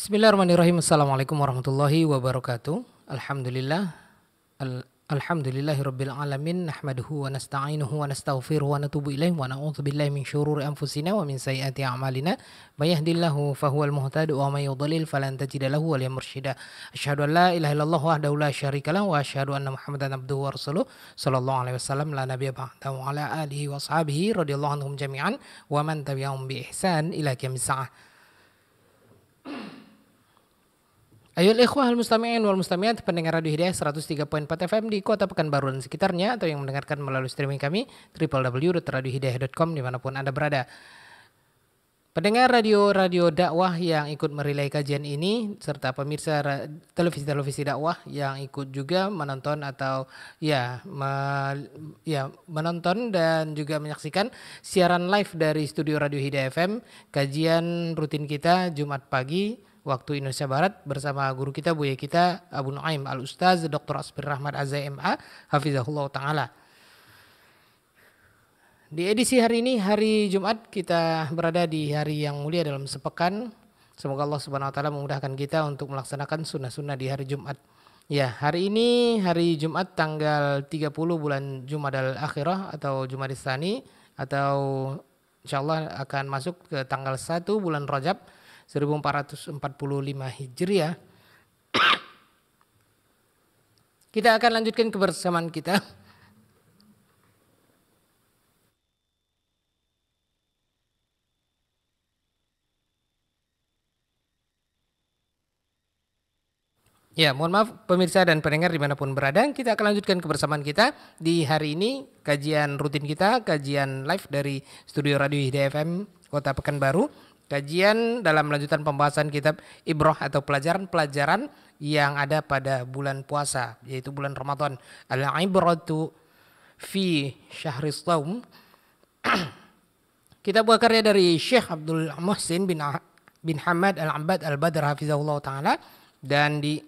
Bismillahirrahmanirrahim. Assalamualaikum warahmatullahi wabarakatuh. Alhamdulillahirabbil alamin, nahmaduhu wa nasta'inuhu wa nastaghfiruhu wa natubu ilaihi wa na'udzu billahi min syururi anfusina wa min sayyiati a'malina. May yahdihillahu fahuwal muhtadi wa may yudlil falan tajida lahu waliyan mursyida. Asyhadu an la ilaha illallah wahdahu la syarikalah wa asyhadu anna Muhammadan abduhu wa rasuluh sallallahu alaihi wasallam la nabiyya ba'dahu wa ala alihi wa ashabihi radhiyallahu anhum jami'an wa man tabi'ahum bi ihsan ila qiyamis saah. Ayo ikhwah al-mustami'in wal mustami'at, pendengar Radio Hidayah 103.4 FM di Kota Pekanbaru dan sekitarnya, atau yang mendengarkan melalui streaming kami www.radiohidayah.com dimanapun Anda berada. Pendengar radio dakwah yang ikut merelay kajian ini, serta pemirsa televisi dakwah yang ikut juga menonton atau menonton dan juga menyaksikan siaran live dari studio Radio Hidayah FM, kajian rutin kita Jumat pagi waktu Indonesia Barat bersama guru kita, buya kita Abu Nuaim Al-Ustaz Dr. Asbir Rahmat Az-ZMA hafizahullah ta'ala. Di edisi hari ini, hari Jumat, kita berada di hari yang mulia dalam sepekan. Semoga Allah Subhanahu wa taala memudahkan kita untuk melaksanakan sunnah-sunnah di hari Jumat. Ya, hari ini hari Jumat tanggal 30 bulan Jumadal Akhirah atau Jumadis Tsani, atau insyaallah akan masuk ke tanggal 1 bulan Rajab 1445 Hijriah. Kita akan lanjutkan kebersamaan kita. Ya, mohon maaf pemirsa dan pendengar dimanapun berada, kita akan lanjutkan kebersamaan kita di hari ini, kajian rutin kita, kajian live dari studio Radio Hidayah FM Kota Pekanbaru. Kajian dalam lanjutan pembahasan kitab Ibrah atau pelajaran-pelajaran yang ada pada bulan puasa, yaitu bulan Ramadan. Al-Ibratu fi Syahris Shaum. Kita buat karya dari Syekh Abdul Muhsin bin Hamad Al-Abbad Al-Badr hafizahullah ta'ala, dan di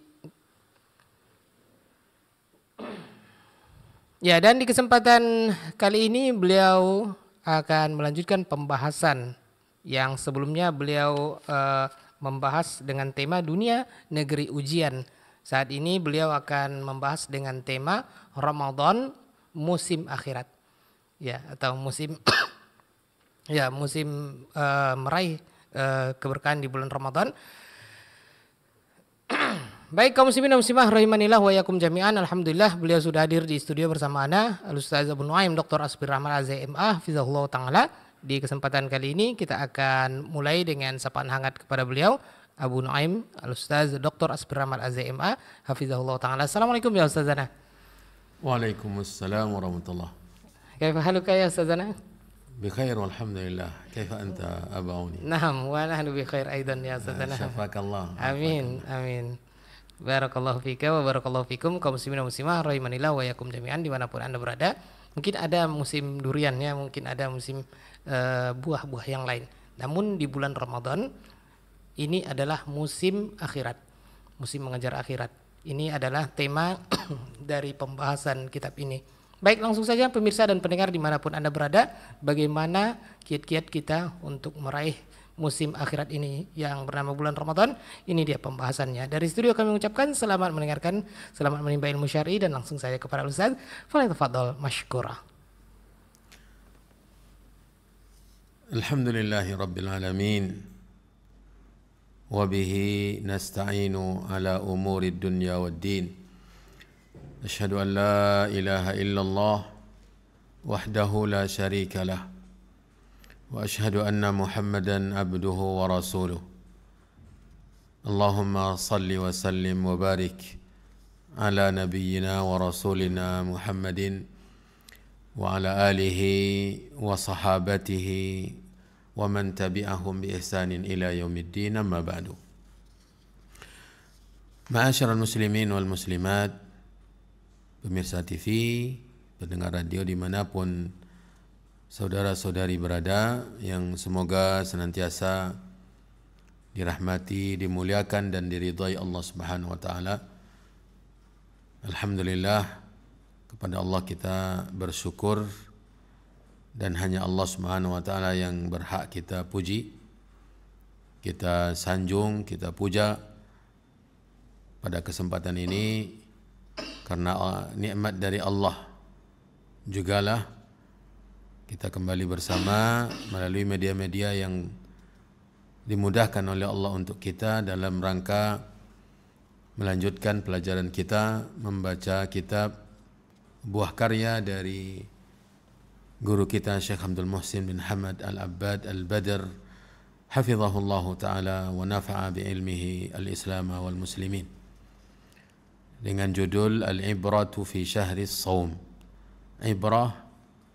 kesempatan kali ini beliau akan melanjutkan pembahasan yang sebelumnya beliau membahas dengan tema dunia negeri ujian. Saat ini beliau akan membahas dengan tema Ramadan musim akhirat. Ya, atau musim meraih keberkahan di bulan Ramadan. Baik kaum muslimin dan muslimah rahimanillah wa yakum jami'an, alhamdulillah beliau sudah hadir di studio bersama ana Al-Ustaz Abu Nuaim Dr. Asbir Rahmat Az-ZMA hafizahullah ta'ala. Di kesempatan kali ini kita akan mulai dengan sapaan hangat kepada beliau, Abu Nuaim Al-Ustaz Dr. Asbir Rahmat Az-ZMA hafizahullah ta'ala. Assalamualaikum ya Ustazana. Waalaikumsalam warahmatullah. Kaifa haluka ya Ustazana? Bikhair walhamdulillah. Kaifa anta abauni? Na'am wa nahnu bikhair aidan ya Ustazana. Syafakallah. Amin, amin. Barakallahu fika wa barakallahu fikum kaum muslimin dan muslimah rahimanillah wa yakum jami'an dimanapun Anda berada. Mungkin ada musim durian ya, mungkin ada musim buah-buah yang lain. Namun di bulan Ramadan ini adalah musim akhirat, musim mengejar akhirat. Ini adalah tema dari pembahasan kitab ini. Baik, langsung saja pemirsa dan pendengar dimanapun Anda berada, bagaimana kiat-kiat kita untuk meraih musim akhirat ini yang bernama bulan Ramadan. Ini dia pembahasannya. Dari studio kami mengucapkan selamat mendengarkan, selamat menimba ilmu syar'i, dan langsung saja kepada Ustaz. Falyatafaddal mashkura. Alhamdulillahi rabbil alamin. Wa bihi nasta'inu ala umuri dunya waddin. Asyhadu an la ilaha illallah wahdahu la syarika lah. Wa asyhadu anna Muhammadan abduhu wa rasuluh. Allahumma salli wa sallim wa barik ala nabiyyina wa rasulina Muhammadin wa ala alihi wa sahabatihi wa man tabi'ahum bi ihsanin ila yaumiddin, amma ba'du. Ma'asyiral muslimin wal muslimat, pemirsa TV, pendengar radio dimanapun saudara-saudari berada, yang semoga senantiasa dirahmati, dimuliakan dan diridhai Allah Subhanahu wa taala. Alhamdulillah, kepada Allah kita bersyukur, dan hanya Allah Subhanahu wa taala yang berhak kita puji. kita sanjung, kita puja pada kesempatan ini karena nikmat dari Allah. Jugalah kita kembali bersama melalui media-media yang dimudahkan oleh Allah untuk kita dalam rangka melanjutkan pelajaran kita membaca kitab buah karya dari guru kita Syekh Abdul Muhsin bin Hamad Al-Abbad Al-Badr hafizahullahu ta'ala wa nafa'a bi'ilmihi al-Islam wal muslimin, dengan judul Al-Ibratu fi Syahri Shaum, ibrah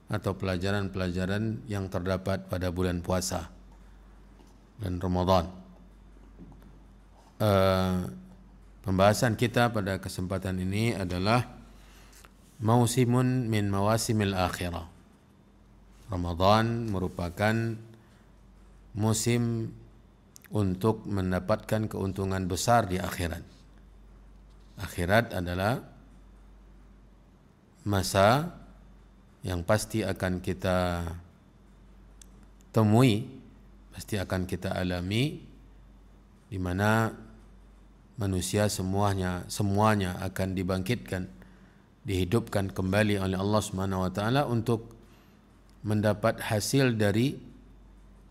atau pelajaran-pelajaran yang terdapat pada bulan puasa dan Ramadan. Pembahasan kita pada kesempatan ini adalah Mausimun min mawasimil akhirah. Ramadan merupakan musim untuk mendapatkan keuntungan besar di akhirat. Akhirat adalah masa yang pasti akan kita temui, pasti akan kita alami, di mana manusia semuanya akan dibangkitkan, dihidupkan kembali oleh Allah Subhanahu wa taala untuk mendapat hasil dari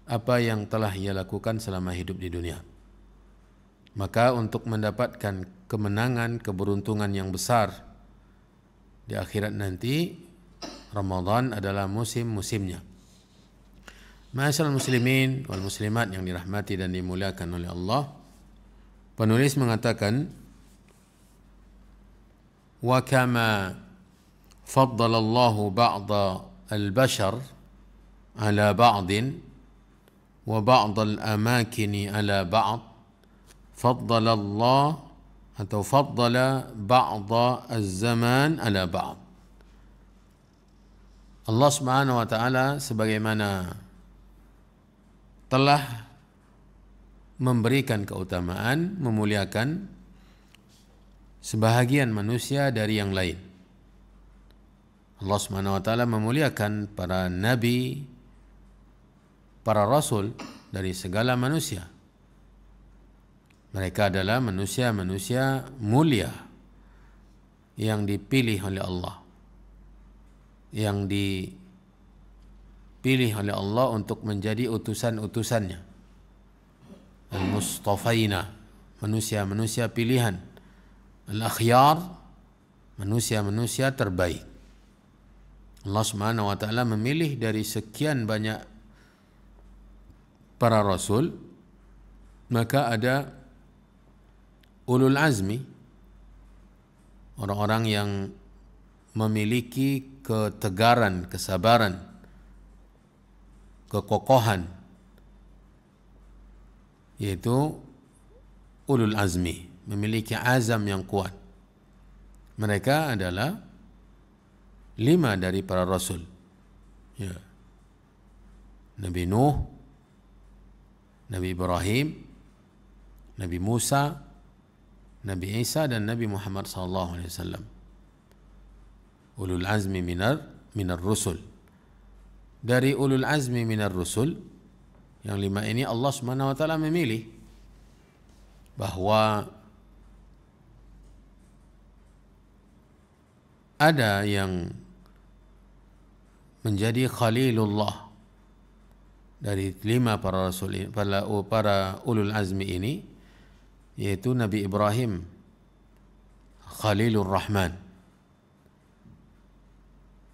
apa yang telah ia lakukan selama hidup di dunia. Maka untuk mendapatkan kemenangan, keberuntungan yang besar di akhirat nanti, Ramadan adalah musim-musimnya. Ma'asyiral muslimin wal muslimat yang dirahmati dan dimuliakan oleh Allah, penulis mengatakan, wa kama faddala Allahu ba'da al-bashar ala ba'din wa ba'da al-amakini ala ba'd, faddala Allah atau faddala ba'da az-zaman ala ba'd. Allah Subhanahu wa taala sebagaimana telah memberikan keutamaan, memuliakan sebahagian manusia dari yang lain. Allah Subhanahu wa taala memuliakan para nabi, para rasul dari segala manusia. Mereka adalah manusia-manusia mulia yang dipilih oleh Allah, yang dipilih oleh Allah untuk menjadi utusan-utusannya. Al-Mustafaina, manusia-manusia pilihan. Al-Akhyar, manusia-manusia terbaik. Allah Subhanahu wa taala memilih dari sekian banyak para rasul, maka ada ulul azmi, orang-orang yang memiliki ketegaran, kesabaran, kekokohan, yaitu ulul azmi, memiliki azam yang kuat. Mereka adalah 5 dari para rasul. Ya. Nabi Nuh, Nabi Ibrahim, Nabi Musa, Nabi Isa dan Nabi Muhammad sallallahu alaihi wasallam. Ulul azmi minar rusul. Dari ulul azmi minar rusul yang 5 ini Allah Subhanahu wa taala memilih bahwa ada yang menjadi khalilullah dari 5 para rasul, para ulul azmi ini, yaitu Nabi Ibrahim Khalilur Rahman.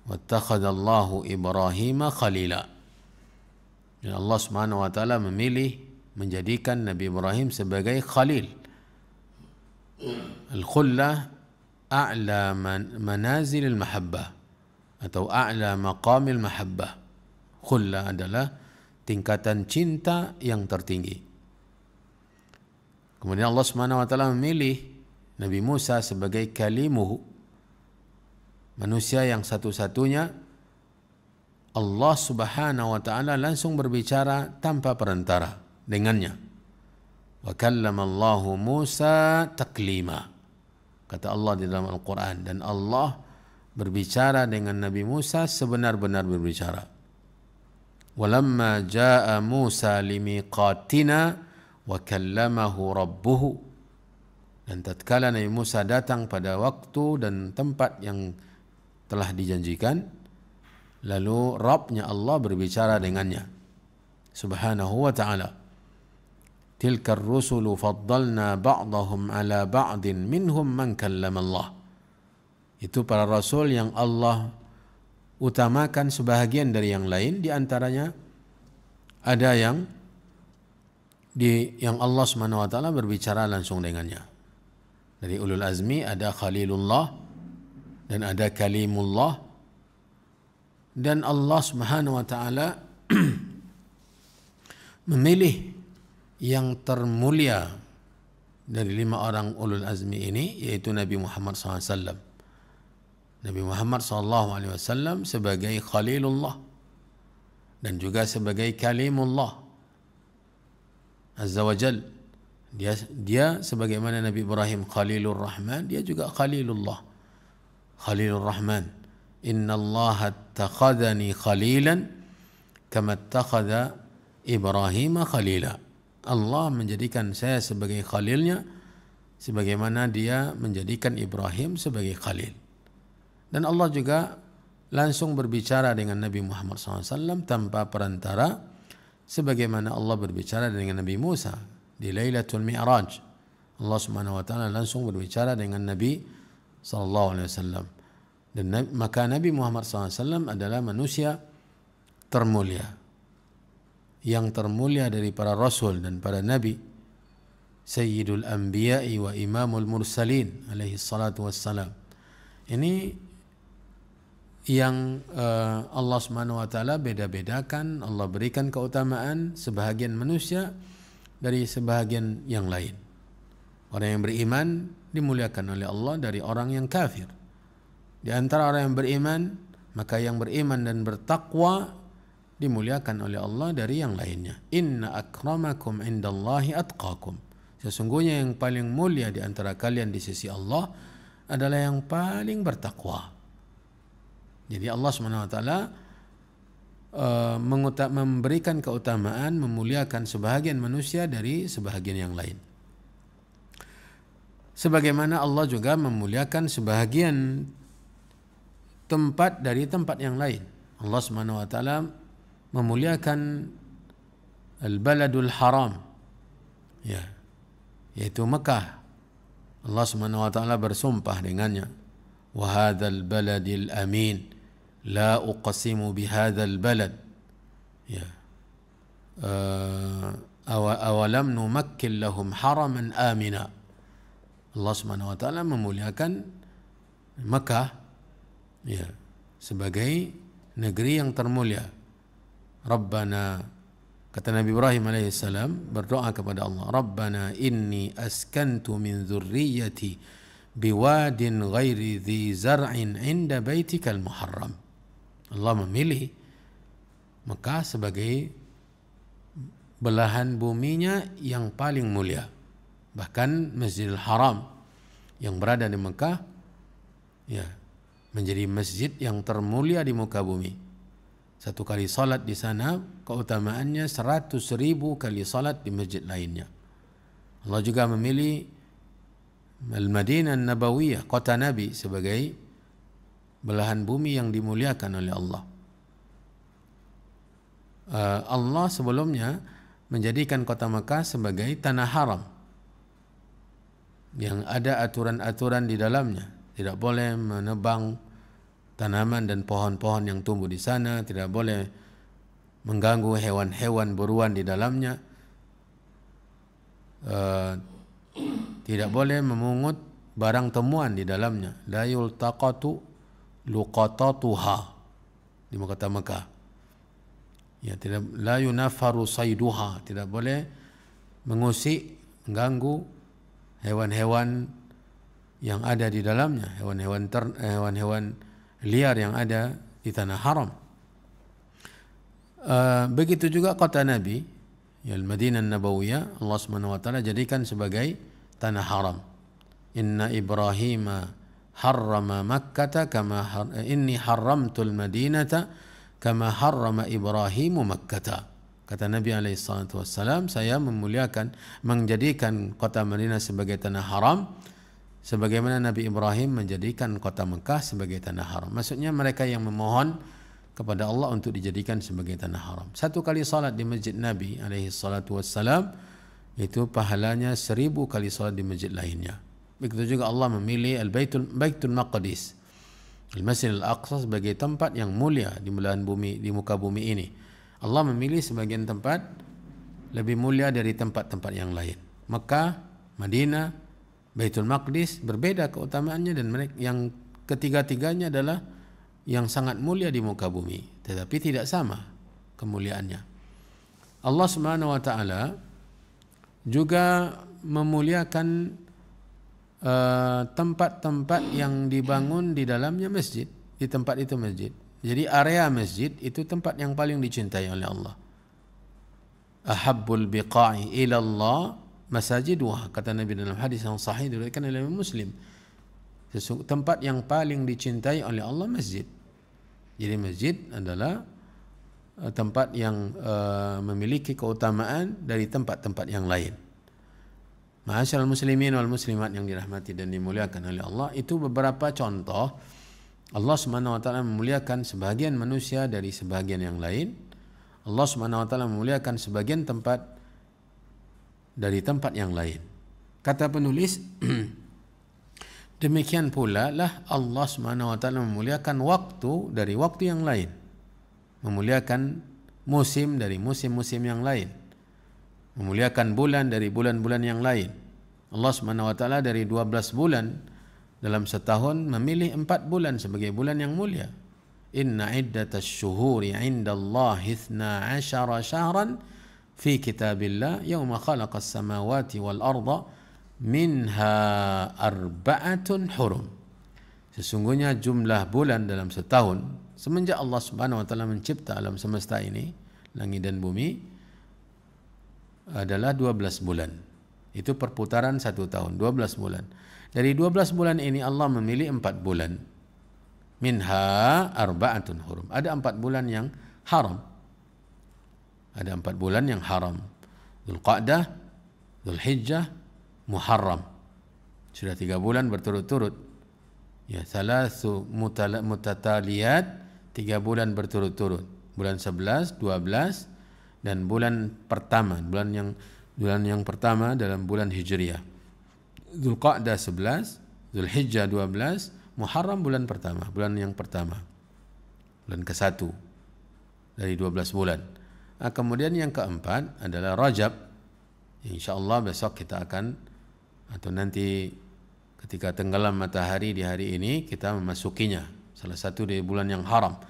Wattakhadallahu Ibrahim khalila. Dan Allah Subhanahu wa taala memilih, menjadikan Nabi Ibrahim sebagai khalil. Al-khullah a'la manazil al-mahabbah atau a'la maqamil mahabbah. Khullah adalah tingkatan cinta yang tertinggi. Kemudian Allah Subhanahu wa taala memilih Nabi Musa sebagai kalimuhu, manusia yang satu-satunya Allah Subhanahu wa taala langsung berbicara tanpa perantara dengannya. Wa kallamallahu Musa taklima. Kata Allah di dalam Al-Quran, dan Allah berbicara dengan Nabi Musa sebenar-benar berbicara. Walamma jaa Musa limiqatina wa kallamahu rabbuhu, dan tatkala Nabi Musa datang pada waktu dan tempat yang telah dijanjikan, lalu Rabbnya Allah berbicara dengannya subhanahu wa ta'ala. Tilka ar-rusulu faddalna ba'dahum ala ba'din minhum man kallama Allah. Itu para rasul yang Allah utamakan sebahagian dari yang lain, di antaranya ada yang Allah Subhanahu wa taala berbicara langsung dengannya. Dari ulul azmi ada Khalilullah dan ada Kalimullah, dan Allah Subhanahu wa taala memilih yang termulia dari 5 orang ulul azmi ini, yaitu Nabi Muhammad SAW. Nabi Muhammad SAW sebagai Khalilullah dan juga sebagai Kalimullah Azza wa Jal. Dia sebagaimana Nabi Ibrahim Khalilur Rahman, dia juga Khalilullah, Khalilur Rahman. Inna Allah attakhadhani khalilan kama attakhadha Ibrahim khalila. Allah menjadikan saya sebagai khalilnya sebagaimana dia menjadikan Ibrahim sebagai khalil. Dan Allah juga langsung berbicara dengan Nabi Muhammad SAW tanpa perantara, sebagaimana Allah berbicara dengan Nabi Musa di Lailatul Mi'raj. Allah Subhanahu wa taala langsung berbicara dengan Nabi sallallahu alaihi wasallam. Dan maka Nabi Muhammad SAW adalah manusia termulia, yang termulia dari para rasul dan para nabi, Sayyidul Anbiya'i wa Imamul Mursalin alaihi salatu wassalam. Ini yang Allah Subhanahu wa taala beda-bedakan, Allah berikan keutamaan sebahagian manusia dari sebahagian yang lain. Orang yang beriman dimuliakan oleh Allah dari orang yang kafir. Di antara orang yang beriman, maka yang beriman dan bertakwa dimuliakan oleh Allah dari yang lainnya. Inna akramakum indallahi atqakum. Sesungguhnya yang paling mulia di antara kalian di sisi Allah adalah yang paling bertakwa. Jadi Allah Subhanahu wa taala memberikan keutamaan, memuliakan sebahagian manusia dari sebahagian yang lain. Sebagaimana Allah juga memuliakan sebahagian tempat dari tempat yang lain. Allah Subhanahu wa taala memuliakan al-baladul haram, ya, yaitu Mekah. Allah Subhanahu wa taala bersumpah dengannya, wa hadzal baladil amin la uqsimu bihadzal balad, ya, awalam numakkil lahum haraman amina. Allah Subhanahu wa taala memuliakan Mekah, ya, sebagai negeri yang termulia. Rabbana, kata Nabi Ibrahim alaihissalam, berdoa kepada Allah, Rabbana inni askantu min dzurriyyati biwadin ghairi dhi zar'in 'inda baitikal muharram. Allah memilih Mekah sebagai belahan buminya yang paling mulia. Bahkan Masjidil Haram yang berada di Mekah, ya, menjadi masjid yang termulia di muka bumi. Satu kali salat di sana keutamaannya 100.000 kali salat di masjid lainnya. Allah juga memilih Al-Madinah Nabawiyah, kota Nabi, sebagai belahan bumi yang dimuliakan oleh Allah. Allah sebelumnya menjadikan kota Mekah sebagai tanah haram yang ada aturan-aturan di dalamnya. Tidak boleh menebang tanaman dan pohon-pohon yang tumbuh di sana, tidak boleh mengganggu hewan-hewan buruan di dalamnya, tidak boleh memungut barang temuan di dalamnya. La yultaqatu luqatatuha di kota Mekah. Ya, tidak, la yunafaru sayduha, tidak boleh mengusik, mengganggu hewan-hewan yang ada di dalamnya, hewan-hewan liar yang ada di tanah haram. Begitu juga kota Nabi, ya, Al-Madinah Nabawiyah, Allah Subhanahu wa taala jadikan sebagai tanah haram. Inna Ibrahim harrama Makkah kama inni haramtul Madinata kama harrama Ibrahimu Makkah. Kata Nabi SAW, saya menjadikan kota Madinah sebagai tanah haram, sebagaimana Nabi Ibrahim menjadikan kota Mekah sebagai tanah haram. Maksudnya mereka yang memohon kepada Allah untuk dijadikan sebagai tanah haram. Satu kali salat di masjid Nabi SAW itu pahalanya 1000 kali salat di masjid lainnya. Begitu juga Allah memilih Baitul Maqdis, Al-Masjid Al-Aqsa sebagai tempat yang mulia di belahan bumi, di muka bumi ini. Allah memilih sebagian tempat lebih mulia dari tempat-tempat yang lain. Mekah, Madinah, Baitul Maqdis berbeda keutamaannya, dan mereka yang ketiga-tiganya adalah yang sangat mulia di muka bumi, tetapi tidak sama kemuliaannya. Allah Subhanahu wa taala juga memuliakan tempat-tempat yang dibangun di dalamnya masjid, di tempat itu masjid. Jadi area masjid itu tempat yang paling dicintai oleh Allah. Ahabbul biqa'i ila Allah masajiduha, kata Nabi dalam hadis yang sahih diriwayatkan oleh Muslim. Tempat yang paling dicintai oleh Allah masjid. Jadi masjid adalah tempat yang memiliki keutamaan dari tempat-tempat yang lain. Ma'asyiral muslimin wal muslimat yang dirahmati dan dimuliakan oleh Allah, itu beberapa contoh Allah Subhanahu wa taala memuliakan sebagian manusia dari sebagian yang lain. Allah Subhanahu wa taala memuliakan sebagian tempat dari tempat yang lain. Kata penulis, demikian pula lah Allah Subhanahu wa taala memuliakan waktu dari waktu yang lain. Memuliakan musim dari musim-musim yang lain. Memuliakan bulan dari bulan-bulan yang lain. Allah Subhanahu wa taala dari 12 bulan dalam setahun memilih 4 bulan sebagai bulan yang mulia. Inna iddatasy syuhuri 'indallahi 12 syahran fi kitabillah yauma khalaqas samawati wal arda minha arba'atun hurum. Sesungguhnya jumlah bulan dalam setahun semenjak Allah Subhanahu wa taala mencipta alam semesta ini, langit dan bumi, adalah 12 bulan. Itu perputaran 1 tahun, 12 bulan. Dari 12 bulan ini Allah memilih 4 bulan. Minha arba'atun hurum. Ada 4 bulan yang haram. Ada 4 bulan yang haram. Dzulqa'dah, Dzulhijjah, Muharram. Sudah 3 bulan berturut-turut. Ya, salasu mutataliyat, 3 bulan berturut-turut. Bulan 11, 12 dan bulan pertama, bulan yang pertama dalam bulan Hijriah. Dzulqa'dah 11, Dzulhijjah 12, Muharram bulan pertama, bulan yang pertama. Bulan ke-1 dari 12 bulan. Kemudian yang keempat adalah Rajab. Insyaallah besok kita akan, atau nanti ketika tenggelam matahari di hari ini, kita memasukinya. Salah satu dari bulan yang haram.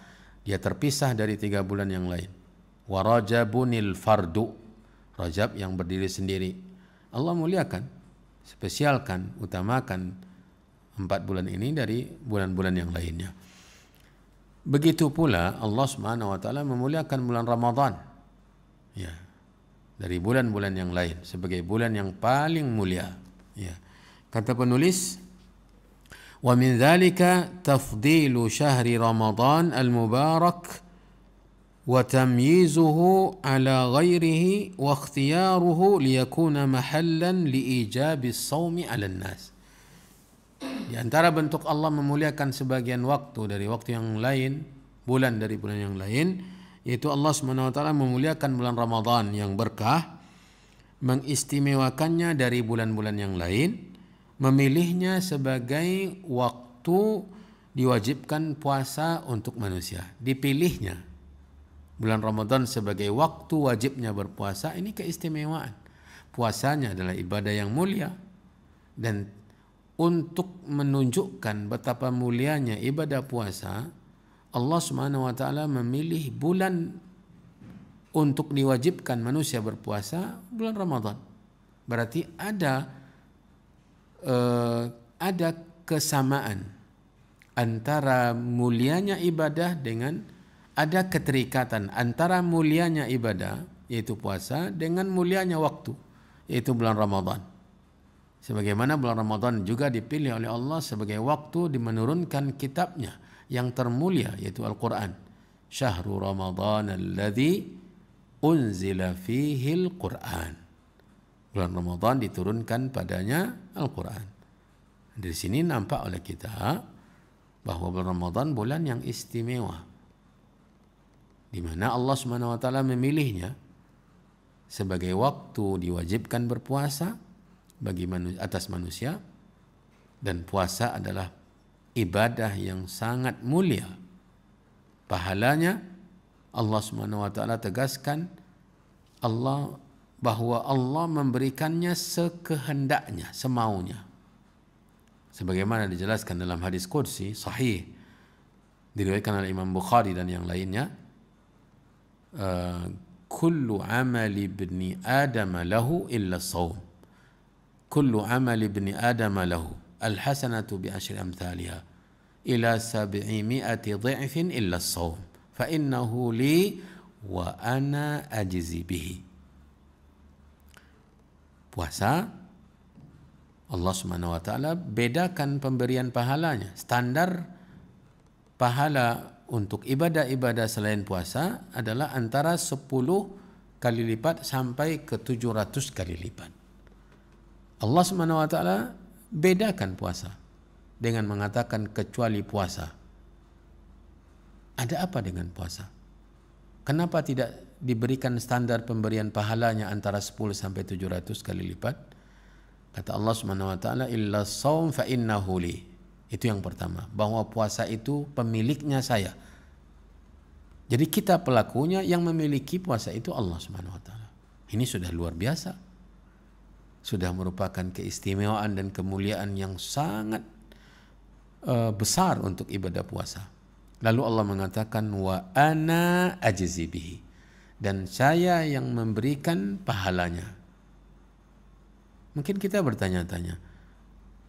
Dia terpisah dari 3 bulan yang lain. Wa Rajabunil fardu. Rajab yang berdiri sendiri. Allah muliakan, spesialkan, utamakan 4 bulan ini dari bulan-bulan yang lainnya. Begitu pula Allah Subhanahu wa taala memuliakan bulan Ramadan. Ya. Dari bulan-bulan yang lain sebagai bulan yang paling mulia. Ya. Kata penulis, wa min dzalika tafdilu syahri Ramadan al-mubarak wa tamyizuhu ala ghairihi wa ikhtiyaruhu liyakuna mahallan liijabis shaumi 'alan nas. Di antara bentuk Allah memuliakan sebagian waktu dari waktu yang lain, bulan dari bulan yang lain, yaitu Allah Subhanahu wa taala memuliakan bulan Ramadan yang berkah, mengistimewakannya dari bulan-bulan yang lain, memilihnya sebagai waktu diwajibkan puasa untuk manusia. Dipilihnya bulan Ramadan sebagai waktu wajibnya berpuasa, ini keistimewaan. Puasanya adalah ibadah yang mulia, dan untuk menunjukkan betapa mulianya ibadah puasa, Allah Subhanahu wa taala memilih bulan untuk diwajibkan manusia berpuasa, bulan Ramadan. Berarti ada kesamaan antara mulianya ibadah dengan, ada keterikatan antara mulianya ibadah yaitu puasa dengan mulianya waktu yaitu bulan Ramadan. Sebagaimana bulan Ramadan juga dipilih oleh Allah sebagai waktu dimenurunkan kitabnya yang termulia yaitu Al-Quran. Syahrul Ramadan alladzi unzila fihil Qur'an. Bulan Ramadan diturunkan padanya Al-Quran. Dari sini nampak oleh kita bahwa bulan Ramadan bulan yang istimewa, di mana Allah Subhanahu wa taala memilihnya sebagai waktu diwajibkan berpuasa bagi atas manusia, dan puasa adalah ibadah yang sangat mulia. Pahalanya Allah Subhanahu wa taala tegaskan bahwa Allah memberikannya sekehendaknya, semaunya. Sebagaimana dijelaskan dalam hadis qudsi sahih diriwayatkan oleh Imam Bukhari dan yang lainnya, kullu amali ibni Adam lahu illa shaum. Kullu amali ibni Adam lahu al-hasanatu bi asyri amthaliha ila 700 dha'fin illa shaum fa innahu li wa ana ajzi bihi. Puasa, Allah Subhanahu wa taala bedakan pemberian pahalanya. Standar pahala untuk ibadah-ibadah selain puasa adalah antara 10 kali lipat sampai ke 700 kali lipat. Allah Subhanahu wa taala bedakan puasa dengan mengatakan kecuali puasa. Ada apa dengan puasa? Kenapa tidak diberikan standar pemberian pahalanya antara 10 sampai 700 kali lipat? Kata Allah Subhanahu wa taala, illa shaum fa innahu li. Itu yang pertama, bahwa puasa itu pemiliknya saya. Jadi kita pelakunya, yang memiliki puasa itu Allah Subhanahu wa taala. Ini sudah luar biasa. Sudah merupakan keistimewaan dan kemuliaan yang sangat besar untuk ibadah puasa. Lalu Allah mengatakan wa ana ajzi bihi, dan saya yang memberikan pahalanya. Mungkin kita bertanya-tanya,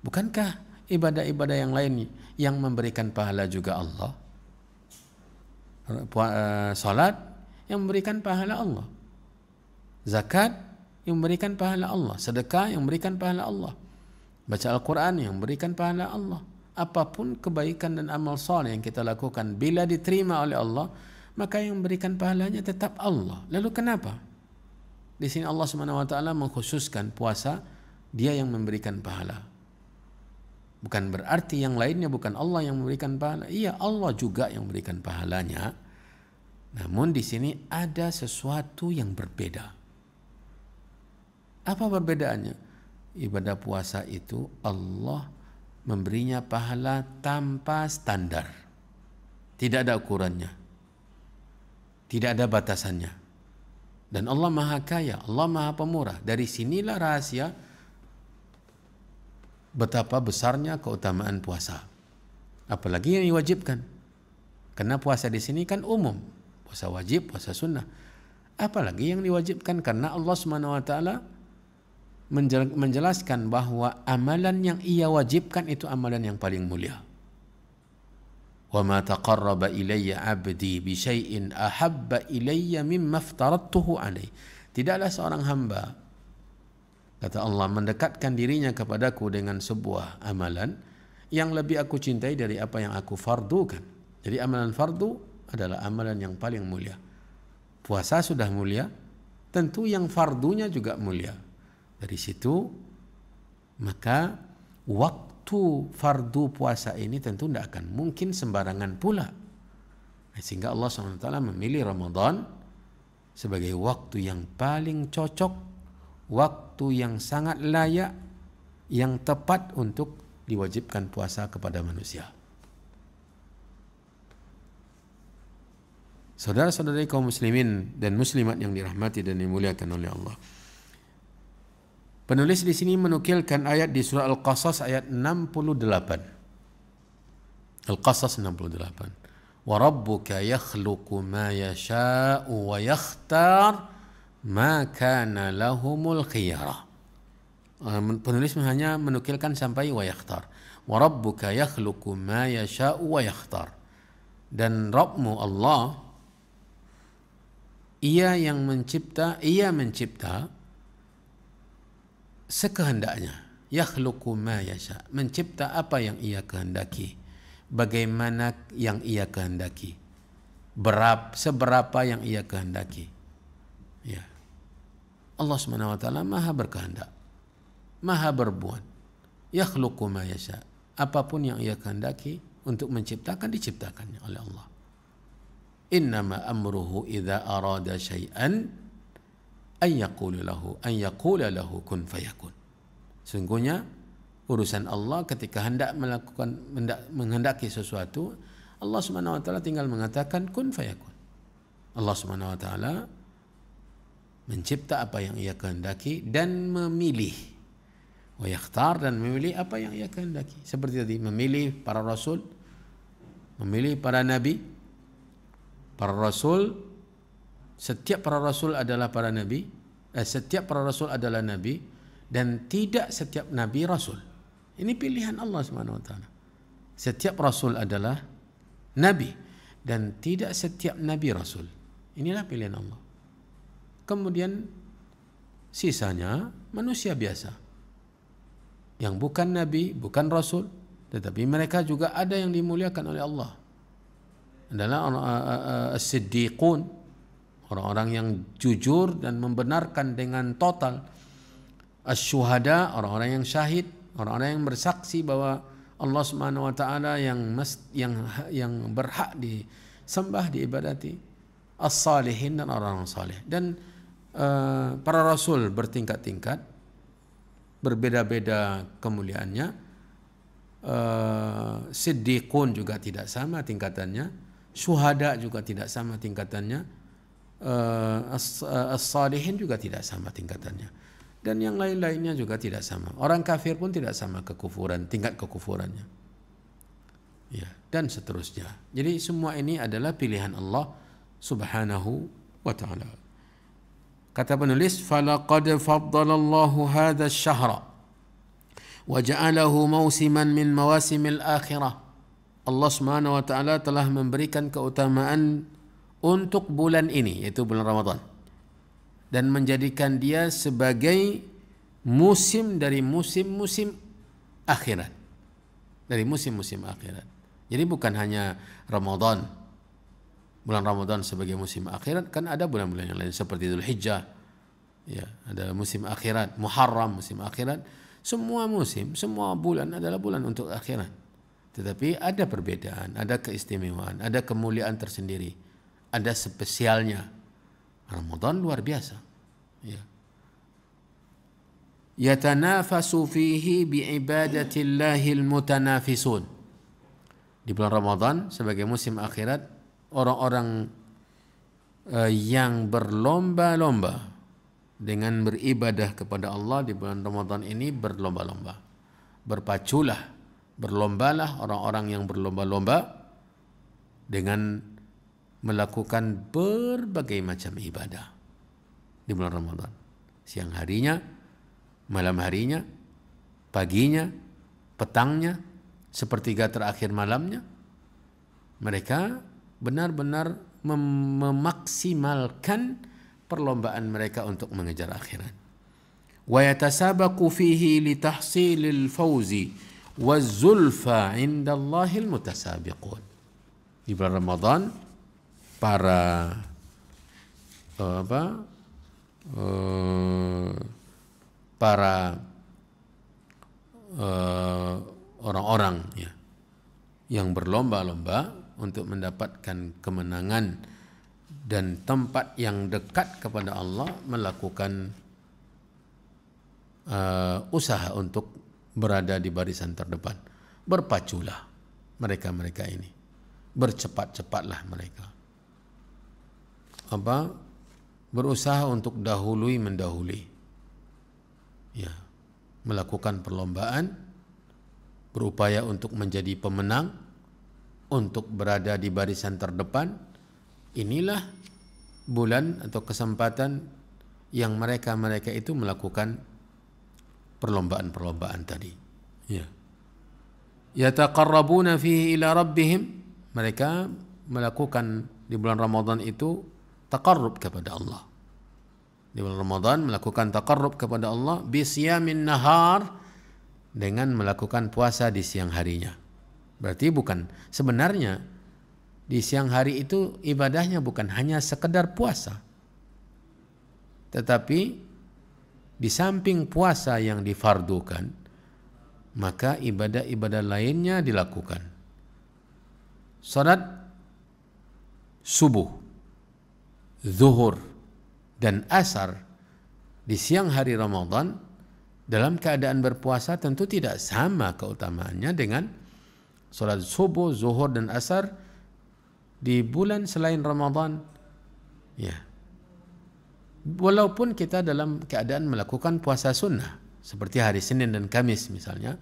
bukankah ibadah-ibadah yang lain yang memberikan pahala juga Allah? Salat yang memberikan pahala Allah, zakat yang memberikan pahala Allah, sedekah yang memberikan pahala Allah, baca Al-Quran yang memberikan pahala Allah. Apapun kebaikan dan amal saleh yang kita lakukan, bila diterima oleh Allah, maka yang memberikan pahalanya tetap Allah. Lalu kenapa di sini Allah Subhanahu wa taala mengkhususkan puasa, Dia yang memberikan pahala? Bukan berarti yang lainnya bukan Allah yang memberikan pahala. Iya, Allah juga yang memberikan pahalanya. Namun di sini ada sesuatu yang berbeda. Apa perbedaannya? Ibadah puasa itu Allah memberinya pahala tanpa standar. Tidak ada ukurannya. Tidak ada batasannya. Dan Allah Maha Kaya, Allah Maha Pemurah. Dari sinilah rahasia betapa besarnya keutamaan puasa. Apalagi yang diwajibkan. Karena puasa di sini kan umum. Puasa wajib, puasa sunnah. Apalagi yang diwajibkan, karena Allah Subhanahu wa taala menjelaskan bahwa amalan yang Ia wajibkan itu amalan yang paling mulia. Wa ma taqarraba ilayya 'abdi bi syai'in ahabba ilayya mimma aftaradtuhu alaihi. Tidaklah seorang hamba, kata Allah, mendekatkan dirinya kepadaku dengan sebuah amalan yang lebih aku cintai dari apa yang aku fardukan. Jadi amalan fardu adalah amalan yang paling mulia. Puasa sudah mulia, tentu yang fardunya juga mulia. Dari situ maka waktu fardu puasa ini tentu tidak akan mungkin sembarangan pula. Sehingga Allah SWT memilih Ramadan sebagai waktu yang paling cocok, waktu yang sangat layak, yang tepat untuk diwajibkan puasa kepada manusia. Saudara-saudari kaum muslimin dan muslimat yang dirahmati dan dimuliakan oleh Allah. Penulis di sini menukilkan ayat di surah Al-Qasas ayat 68. Al-Qasas 68. Wa rabbuka yakhluqu ma yasha'u wa yakhtar ma kana lahumul khiyara. Penulis hanya menukilkan sampai wa yakhtar. Wa rabbuka yakhluqu ma yasha'u wa yakhtar. Dan Rabbmu Allah, Ia mencipta sekehendaknya. Yakhluqu ma yasha, mencipta apa yang Ia kehendaki, bagaimana yang Ia kehendaki, seberapa yang Ia kehendaki. Ya. Allah Subhanahu wa taala Maha berkehendak, Maha berbuat. Yakhluqu ma yasha. Apapun yang Ia kehendaki untuk menciptakan, diciptakannya oleh Allah. Innama amruhu idza arada syai'an an yaqula lahu kun fayakun. Sungguhnya urusan Allah ketika menghendaki sesuatu, Allah Subhanahu wa taala tinggal mengatakan kun fayakun. Allah Subhanahu wa taala mencipta apa yang Ia kehendaki dan memilih. Wa yakhtar, dan memilih apa yang Ia kehendaki. Seperti tadi memilih para rasul, memilih para nabi. Para rasul, setiap para rasul adalah para nabi, setiap para rasul adalah nabi, dan tidak setiap nabi rasul. Ini pilihan Allah Subhanahu wa taala. Setiap rasul adalah nabi dan tidak setiap nabi rasul. Inilah pilihan Allah. Kemudian sisanya manusia biasa yang bukan nabi, bukan rasul, tetapi mereka juga ada yang dimuliakan oleh Allah. Adalah as-siddiqun, orang-orang yang jujur dan membenarkan dengan total. Asy-syuhada, orang-orang yang syahid, orang-orang yang bersaksi bahwa Allah Subhanahu wa taala yang berhak disembah, diibadati. As-salihin, dan orang-orang saleh. Dan para rasul bertingkat-tingkat, berbeda-beda kemuliaannya. Siddiqun juga tidak sama tingkatannya, syuhada juga tidak sama tingkatannya, as-salihin juga tidak sama tingkatannya, dan yang lain-lainnya juga tidak sama. Orang kafir pun tidak sama kekufuran, tingkat kekufurannya, ya, dan seterusnya. Jadi semua ini adalah pilihan Allah Subhanahu wa taala. Kata penulis, falaqad faddalallahu hadha asy-syahra wa ja'alahu mausiman min mawasimil akhirah. Allah Subhanahu wa taala telah memberikan keutamaan untuk bulan ini, yaitu bulan Ramadan, dan menjadikan dia sebagai musim dari musim-musim akhirat. Dari musim-musim akhirat. Jadi bukan hanya Ramadan, bulan Ramadan sebagai musim akhirat, kan ada bulan-bulan yang lain seperti Dzulhijjah, ya, ada musim akhirat, Muharram musim akhirat. Semua musim, semua bulan adalah bulan untuk akhirat. Tetapi ada perbedaan, ada keistimewaan, ada kemuliaan tersendiri, ada spesialnya. Ramadan luar biasa, ya. Yatanafasu fihi biibadatillahil mutanafisun. Di bulan Ramadan sebagai musim akhirat, orang-orang yang berlomba-lomba dengan beribadah kepada Allah di bulan Ramadan ini, berlomba-lomba. Berlombalah orang-orang yang berlomba-lomba dengan melakukan berbagai macam ibadah di bulan Ramadan. Siang harinya, malam harinya, paginya, petangnya, sepertiga terakhir malamnya. Mereka benar-benar memaksimalkan perlombaan mereka untuk mengejar akhirat. Wa yatasabaqu fihi li tahsilil fawzi waz-zulfa 'indallahil mutasabiqun. Di bulan Ramadan para orang-orang, ya, yang berlomba-lomba untuk mendapatkan kemenangan dan tempat yang dekat kepada Allah, melakukan usaha untuk berada di barisan terdepan. Berpaculah mereka-mereka ini, bercepat-cepatlah mereka, berusaha untuk mendahului, ya, melakukan perlombaan, berupaya untuk menjadi pemenang, untuk berada di barisan terdepan. Inilah bulan atau kesempatan yang mereka itu melakukan perlombaan-perlombaan tadi. Ya. Yataqarrabuna fihi ila rabbihim. Mereka melakukan di bulan Ramadan itu taqarrub kepada Allah. Di bulan Ramadan melakukan taqarrub kepada Allah bisyamin nahar, dengan melakukan puasa di siang harinya. Berarti bukan sebenarnya di siang hari itu ibadahnya bukan hanya sekedar puasa. Tetapi di samping puasa yang difardukan, maka ibadah-ibadah lainnya dilakukan. Salat subuh, zuhur, dan asar di siang hari Ramadan dalam keadaan berpuasa tentu tidak sama keutamaannya dengan salat subuh, zuhur, dan asar di bulan selain Ramadan. Ya. Walaupun kita dalam keadaan melakukan puasa sunnah seperti hari Senin dan Kamis misalnya,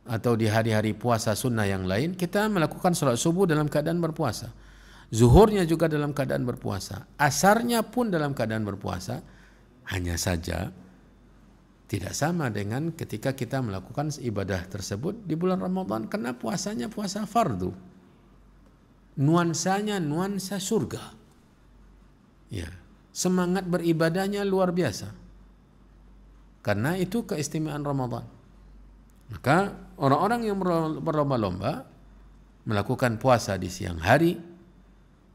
atau di hari-hari puasa sunnah yang lain kita melakukan salat subuh dalam keadaan berpuasa, zuhurnya juga dalam keadaan berpuasa, asarnya pun dalam keadaan berpuasa. Hanya saja tidak sama dengan ketika kita melakukan ibadah tersebut di bulan Ramadan, karena puasanya puasa fardu, nuansanya nuansa surga. Ya. Semangat beribadahnya luar biasa. Karena itu keistimewaan Ramadan. Maka orang-orang yang berlomba-lomba melakukan puasa di siang hari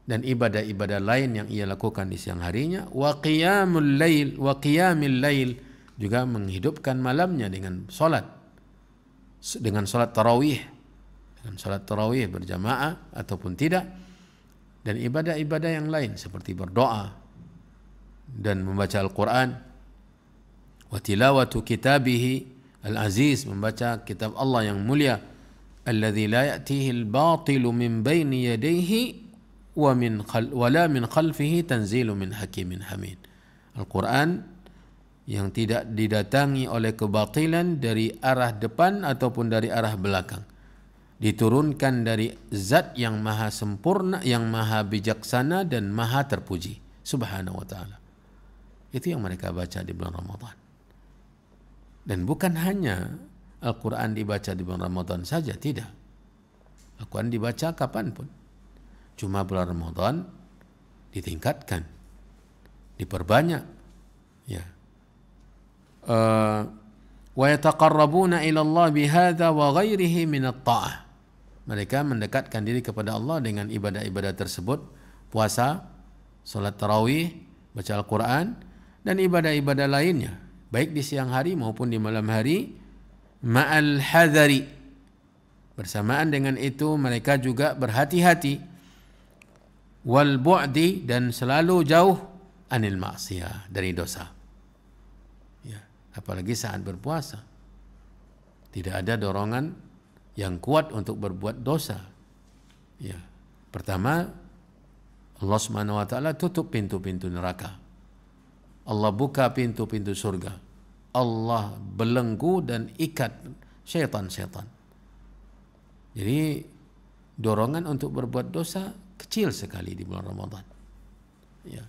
dan ibadah-ibadah lain yang ia lakukan di siang harinya, wa qiyamil lail, juga menghidupkan malamnya dengan salat tarawih, dengan salat tarawih berjamaah ataupun tidak, dan ibadah-ibadah yang lain seperti berdoa dan membaca Al-Quran, wa tilawatu kitabihi al-aziz, membaca kitab Allah yang mulia, alladzi la ya'tihi al-batilu min baini yadayhi wa la min khalfihi tanzilu min hakimin hamid. Al-Quran yang tidak didatangi oleh kebatilan dari arah depan ataupun dari arah belakang, diturunkan dari zat yang maha sempurna, yang maha bijaksana dan maha terpuji subhanahu wa ta'ala. Itu yang mereka baca di bulan Ramadan. Dan bukan hanya Al-Quran dibaca di bulan Ramadan saja, tidak. Al-Quran dibaca kapanpun. Cuma bulan Ramadan ditingkatkan, diperbanyak. Ya. Wa yataqarrabuna ila Allah bihadza wa ghairihi min at-ta'ah. Mereka mendekatkan diri kepada Allah dengan ibadah-ibadah tersebut, puasa, salat tarawih, baca Al-Quran, dan ibadah-ibadah lainnya, baik di siang hari maupun di malam hari, ma'al hadari. Bersamaan dengan itu mereka juga berhati-hati, wal bu'di, dan selalu jauh anil maksiyah, dari dosa. Ya, apalagi saat berpuasa. Tidak ada dorongan yang kuat untuk berbuat dosa. Ya. Pertama, Allah Subhanahu wa taala tutup pintu-pintu neraka. Allah buka pintu-pintu surga. Allah belenggu dan ikat syaitan-syaitan. Jadi dorongan untuk berbuat dosa kecil sekali di bulan Ramadan. Ya.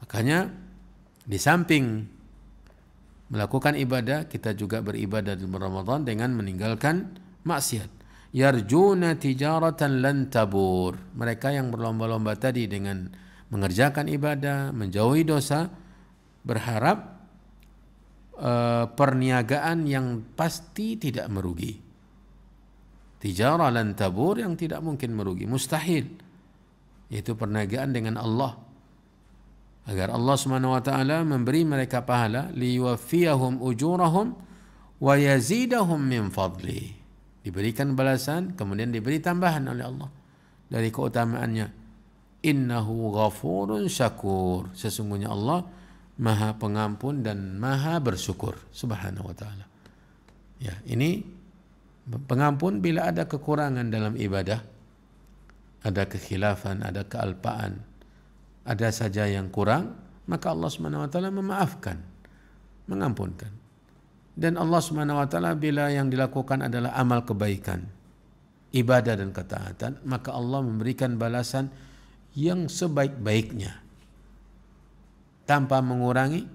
Makanya di samping melakukan ibadah, kita juga beribadah di bulan Ramadan dengan meninggalkan maksiat. Yarjuna tijaratan lan tabur. Mereka yang berlomba-lomba tadi dengan mengerjakan ibadah, menjauhi dosa, berharap perniagaan yang pasti tidak merugi. Tijarah lan tabur, yang tidak mungkin merugi, mustahil. Yaitu perniagaan dengan Allah, agar Allah Subhanahu wa taala memberi mereka pahala, liyuwaffiyahum ujurahum wa yazidahum min fadli. Diberikan balasan, kemudian diberi tambahan oleh Allah dari keutamaannya. Innahu ghafurun syakur. Sesungguhnya Allah Maha Pengampun dan Maha Bersyukur subhanahu wa ta'ala. Ya, ini pengampun bila ada kekurangan dalam ibadah, ada kekhilafan, ada kealpaan, ada saja yang kurang, maka Allah Subhanahu wa taala memaafkan, mengampunkan. Dan Allah Subhanahu wa taala bila yang dilakukan adalah amal kebaikan, ibadah dan ketaatan, maka Allah memberikan balasan yang sebaik-baiknya tanpa mengurangi,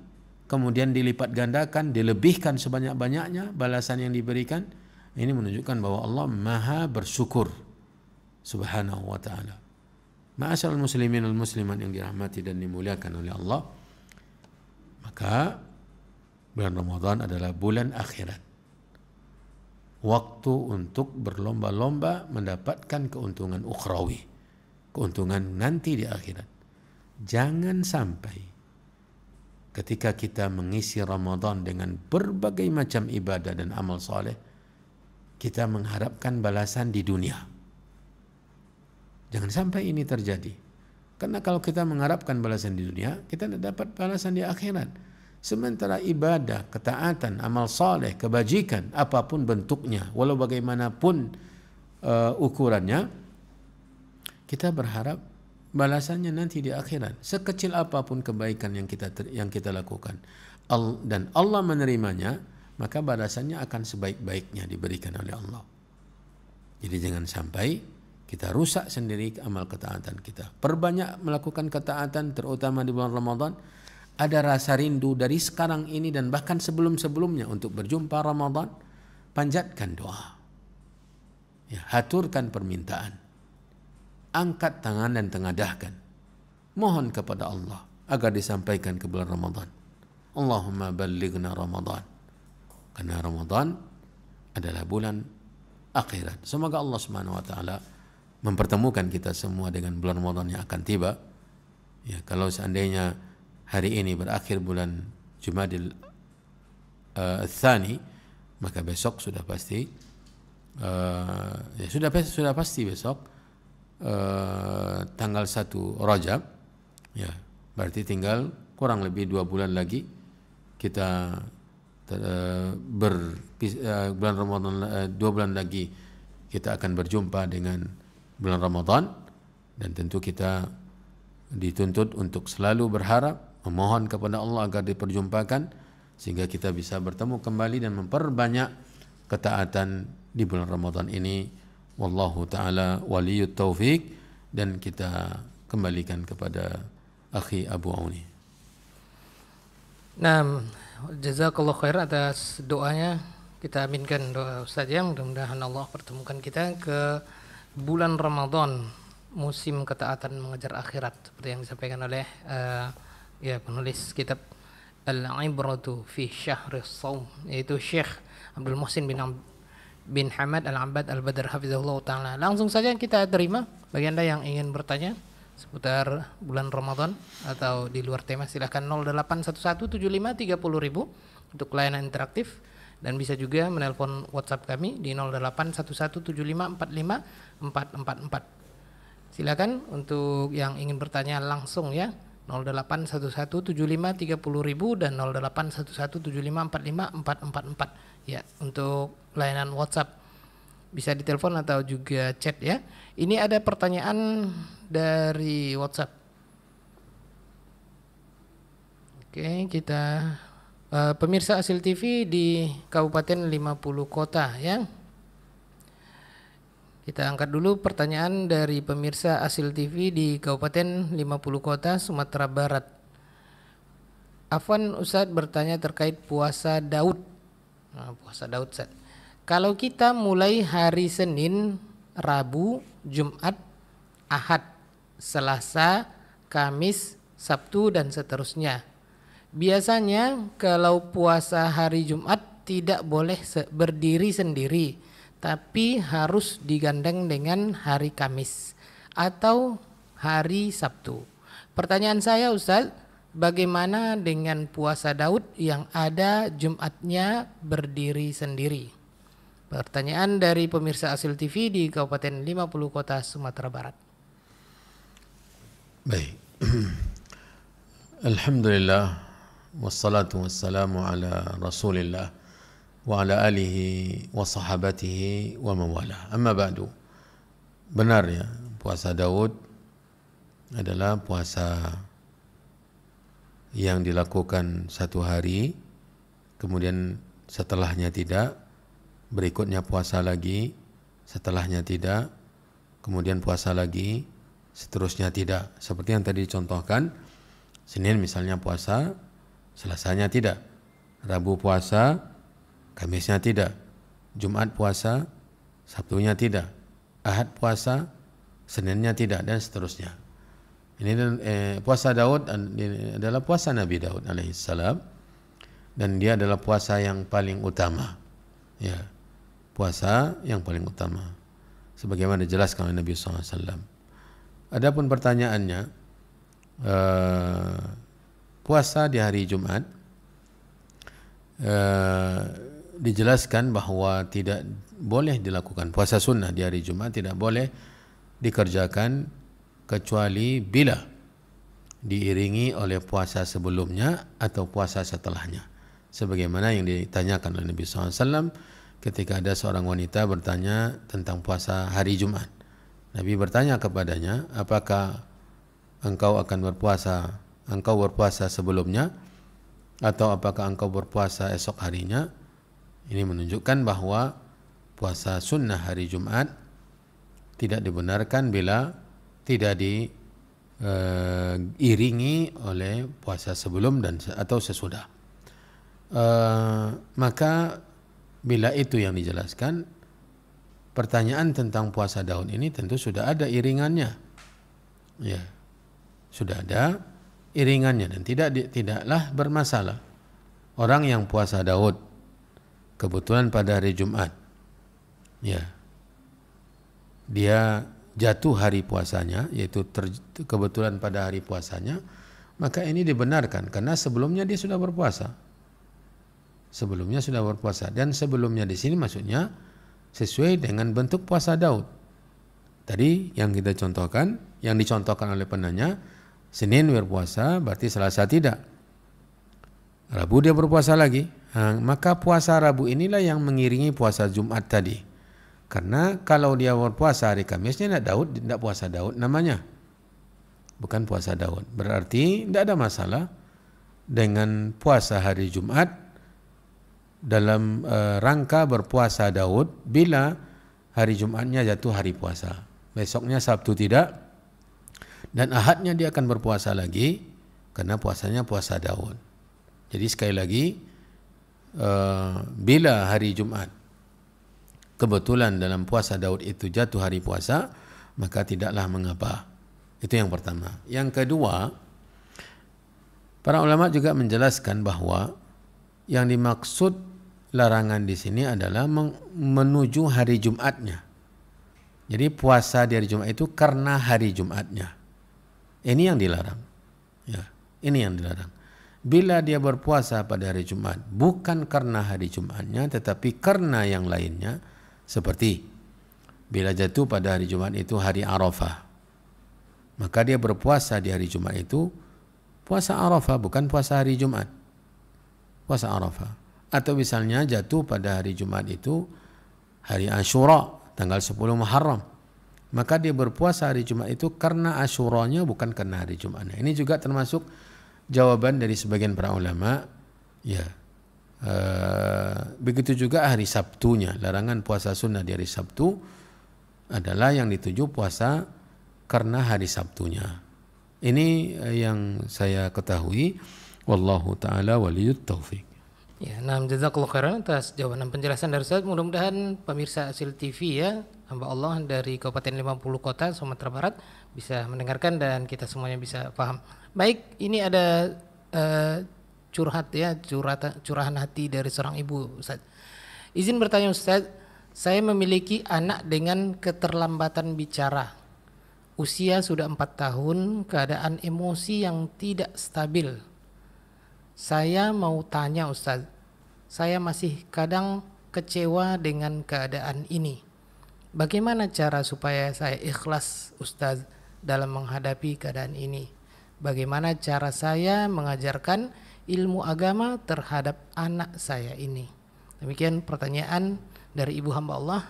kemudian dilipat gandakan, dilebihkan sebanyak-banyaknya balasan yang diberikan. Ini menunjukkan bahwa Allah Maha Bersyukur subhanahu wa ta'ala. Ma'asyiral muslimin wal muslimat yang dirahmati dan dimuliakan oleh Allah, maka bulan Ramadan adalah bulan akhirat, waktu untuk berlomba-lomba mendapatkan keuntungan ukhrawi, keuntungan nanti di akhirat. Jangan sampai ketika kita mengisi Ramadan dengan berbagai macam ibadah dan amal soleh, kita mengharapkan balasan di dunia. Jangan sampai ini terjadi. Karena kalau kita mengharapkan balasan di dunia, kita tidak dapat balasan di akhirat. Sementara ibadah, ketaatan, amal soleh, kebajikan, apapun bentuknya, walau bagaimanapun ukurannya, kita berharap balasannya nanti di akhirat. Sekecil apapun kebaikan yang kita lakukan, dan Allah menerimanya, maka balasannya akan sebaik-baiknya diberikan oleh Allah. Jadi jangan sampai kita rusak sendiri amal ketaatan kita. Perbanyak melakukan ketaatan, terutama di bulan Ramadan. Ada rasa rindu dari sekarang ini dan bahkan sebelum-sebelumnya untuk berjumpa Ramadan. Panjatkan doa. Ya, haturkan permintaan. Angkat tangan dan tengadahkan. Mohon kepada Allah agar disampaikan ke bulan Ramadan. Allahumma ballighna Ramadan. Karena Ramadan adalah bulan akhirat. Semoga Allah Subhanahu wa taala mempertemukan kita semua dengan bulan Ramadan yang akan tiba. Ya, kalau seandainya hari ini berakhir bulan Jumadil Tsani, maka besok sudah pasti sudah pasti besok tanggal 1 Rajab. Ya, berarti tinggal kurang lebih 2 bulan lagi kita bulan Ramadan, 2 bulan lagi kita akan berjumpa dengan bulan Ramadan, dan tentu kita dituntut untuk selalu berharap, memohon kepada Allah agar diperjumpakan sehingga kita bisa bertemu kembali dan memperbanyak ketaatan di bulan Ramadan ini. Wallahu taala waliyut taufik, dan kita kembalikan kepada akhi Abu Auni. Nah, jazakallah khair atas doanya. Kita aminkan doa Ustaz ya, mudah-mudahan Allah pertemukan kita ke bulan Ramadan, musim ketaatan mengejar akhirat, seperti yang disampaikan oleh penulis kitab Al-Ibratu fi Syahris Shaum, yaitu Syekh Abdul Muhsin bin Hamad Al-Abbad Al-Badr hafizahullah ta'ala. Langsung saja kita terima bagi Anda yang ingin bertanya seputar bulan Ramadan atau di luar tema, silahkan 08117530.000 untuk layanan interaktif, dan bisa juga menelpon WhatsApp kami di 0811754544. Silakan untuk yang ingin bertanya langsung ya, 08117530.000 dan 081175454444. Ya, untuk layanan WhatsApp bisa ditelepon atau juga chat ya. Ini ada pertanyaan dari WhatsApp. Oke, kita pemirsa Asil TV di Kabupaten 50 Kota ya. Kita angkat dulu pertanyaan dari pemirsa Asil TV di Kabupaten 50 Kota, Sumatera Barat. Afwan Ustadz bertanya terkait puasa Daud. Nah, puasa Daud Ustadz. Kalau kita mulai hari Senin, Rabu, Jumat, Ahad, Selasa, Kamis, Sabtu dan seterusnya. Biasanya kalau puasa hari Jumat tidak boleh berdiri sendiri, tapi harus digandeng dengan hari Kamis atau hari Sabtu. Pertanyaan saya Ustaz, bagaimana dengan puasa Daud yang ada Jumatnya berdiri sendiri? Pertanyaan dari pemirsa Asil TV di Kabupaten 50 Kota, Sumatera Barat. Baik. Alhamdulillah. Wassalatu wassalamu ala Rasulillah wa ala alihi wa sahabatihi wa mawala. Amma ba'du. Benar ya, puasa Daud adalah puasa yang dilakukan 1 hari, kemudian setelahnya tidak, berikutnya puasa lagi, setelahnya tidak, kemudian puasa lagi, seterusnya tidak. Seperti yang tadi dicontohkan, Senin misalnya puasa, Selasanya tidak, Rabu puasa, Kamisnya tidak, Jumat puasa, Sabtunya tidak, Ahad puasa, Seninnya tidak, dan seterusnya. Ini puasa Daud adalah puasa Nabi Daud alaihissalam, dan dia adalah puasa yang paling utama. Ya, puasa yang paling utama, sebagaimana dijelaskan oleh Nabi SAW. Adapun pertanyaannya, puasa di hari Jumat dijelaskan bahwa tidak boleh dilakukan puasa sunnah di hari Jumat, tidak boleh dikerjakan kecuali bila diiringi oleh puasa sebelumnya atau puasa setelahnya. Sebagaimana yang ditanyakan oleh Nabi SAW ketika ada seorang wanita bertanya tentang puasa hari Jumat. Nabi bertanya kepadanya, apakah engkau berpuasa sebelumnya atau apakah engkau berpuasa esok harinya? Ini menunjukkan bahwa puasa sunnah hari Jumat tidak dibenarkan bila tidak diiringi oleh puasa sebelum dan atau sesudah. Maka bila itu yang dijelaskan, pertanyaan tentang puasa Daud ini tentu sudah ada iringannya, ya, sudah ada iringannya dan tidaklah bermasalah orang yang puasa Daud kebetulan pada hari Jumat, ya, dia jatuh hari puasanya, yaitu kebetulan pada hari puasanya, maka ini dibenarkan karena sebelumnya dia sudah berpuasa. Sebelumnya sudah berpuasa, dan sebelumnya di sini maksudnya sesuai dengan bentuk puasa Daud. Tadi yang kita contohkan, yang dicontohkan oleh penanya, Senin berpuasa berarti Selasa tidak. Rabu dia berpuasa lagi. Maka puasa Rabu inilah yang mengiringi puasa Jumat tadi. Karena kalau dia berpuasa hari Kamisnya tidak puasa Daud namanya. Bukan puasa Daud. Berarti tidak ada masalah dengan puasa hari Jumat dalam rangka berpuasa Daud bila hari Jumatnya jatuh hari puasa. Besoknya Sabtu tidak, dan Ahadnya dia akan berpuasa lagi karena puasanya puasa Daud. Jadi sekali lagi, bila hari Jumat kebetulan dalam puasa Daud itu jatuh hari puasa, maka tidaklah mengapa. Itu yang pertama. Yang kedua, para ulama juga menjelaskan bahwa yang dimaksud larangan di sini adalah menuju hari Jumatnya. Jadi puasa di hari Jumat itu karena hari Jumatnya. Ini yang dilarang. Ya, ini yang dilarang. Bila dia berpuasa pada hari Jumat bukan karena hari Jumatnya tetapi karena yang lainnya, seperti bila jatuh pada hari Jumat itu hari Arafah, maka dia berpuasa di hari Jumat itu puasa Arafah, bukan puasa hari Jumat, puasa Arafah. Atau misalnya jatuh pada hari Jumat itu hari Ashura tanggal 10 Muharram, maka dia berpuasa hari Jumat itu karena Ashuranya bukan karena hari Jumatnya. Ini juga termasuk jawaban dari sebagian para ulama, ya. Begitu juga hari Sabtunya, larangan puasa sunnah di hari Sabtu adalah yang dituju puasa karena hari Sabtunya. Ini yang saya ketahui. Wallahu taala waliyut taufik. Ya, nah, jazakallahu khairan atas jawaban dan penjelasan dari Ustaz. Mudah-mudahan pemirsa Asil TV, ya, hamba Allah dari Kabupaten 50 Kota Sumatera Barat bisa mendengarkan dan kita semuanya bisa paham. Baik, ini ada curahan hati dari seorang ibu, Ustaz. Izin bertanya, Ustaz, saya memiliki anak dengan keterlambatan bicara. Usia sudah 4 tahun, keadaan emosi yang tidak stabil. Saya mau tanya, Ustaz, saya masih kadang kecewa dengan keadaan ini. Bagaimana cara supaya saya ikhlas, Ustaz, dalam menghadapi keadaan ini? Bagaimana cara saya mengajarkan ilmu agama terhadap anak saya ini? Demikian pertanyaan dari ibu hamba Allah